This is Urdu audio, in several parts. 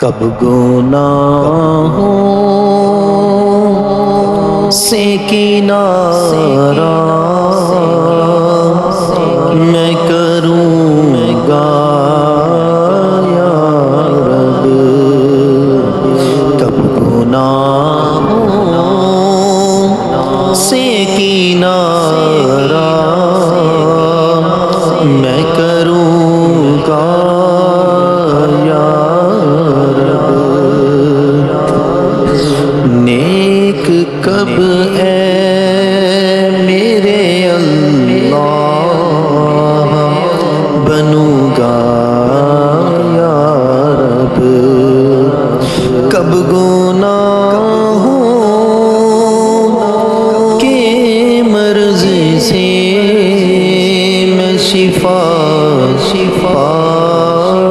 کب گناہوں سے کنارہ میں کروں گا یا رب، کب گناہوں سے کنارہ میں کروں گا یا رب، نیک کب اے میرے اللہ بنوں گا یا رب، کب گناہوں کے مرض سے میں شفا پاؤں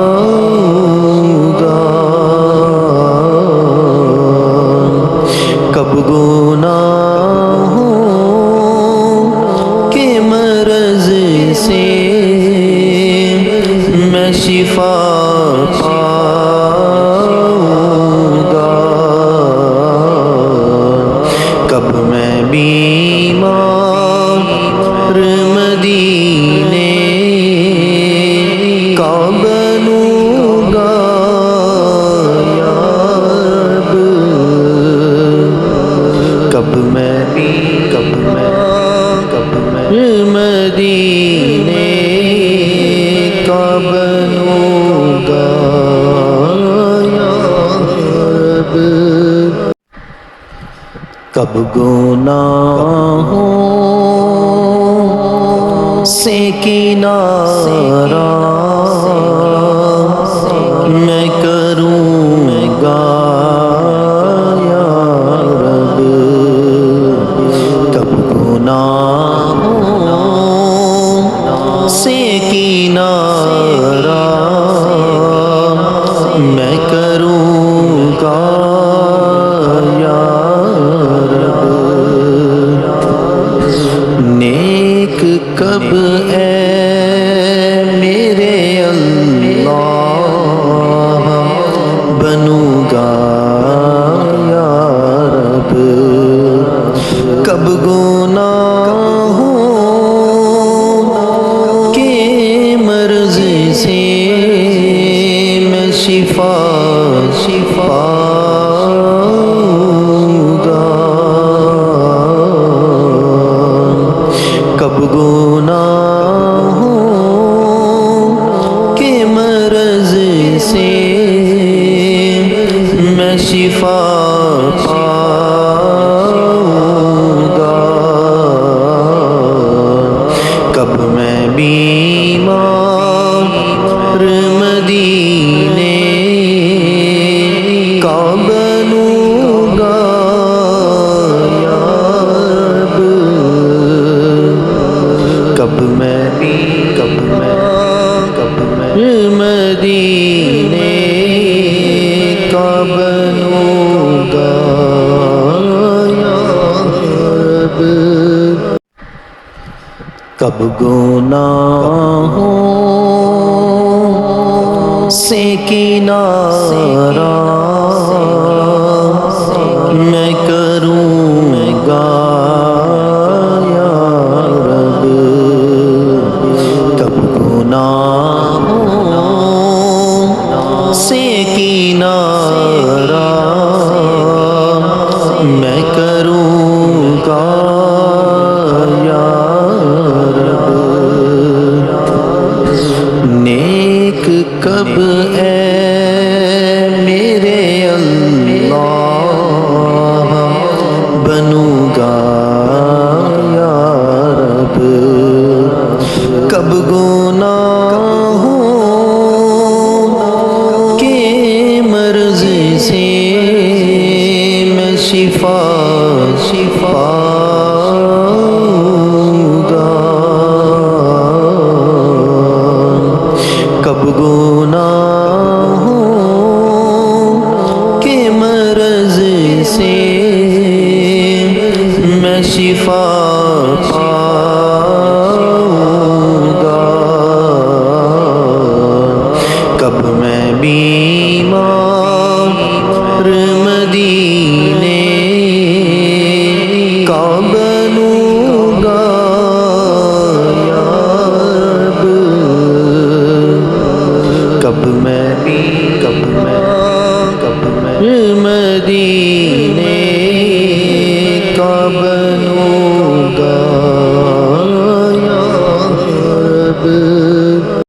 گا، کب گناہوں کے مرض سے میں شفا پاؤں گا، کب میں بیمار مدینے کا بنوں گا یا رب، کب میں مدینے کا بنوں گا یا رب، کب گناہوں سے کنارہ میں کروں گا یا رب، کب گناہوں سے کنارہ میں کروں گا یا رب، نیک کب اے میرے اللہ بنوں گا یا رب، کب گناہوں کے مرض سے میں شفا پاؤں گا، کب گناہوں کے مرض سے میں شفا پاؤں گا، کب میں بیمار مدینے کا بنوں گا یا رب، کب میں مدینے کا بنوں گا یا رب، کب گناہوں سے کنارہ میں کروں گا یا رب، کب گناہوں سے کنارہ میں کروں گا یا رب، نیک کب اے میرے اللہ بنوں گا یا رب، کب گناہوں کے مرض سے میں شفا پاؤں گا، کب گناہوں کے مرض سے میں شفا پاؤں گا، کب میں بیمار کعبہ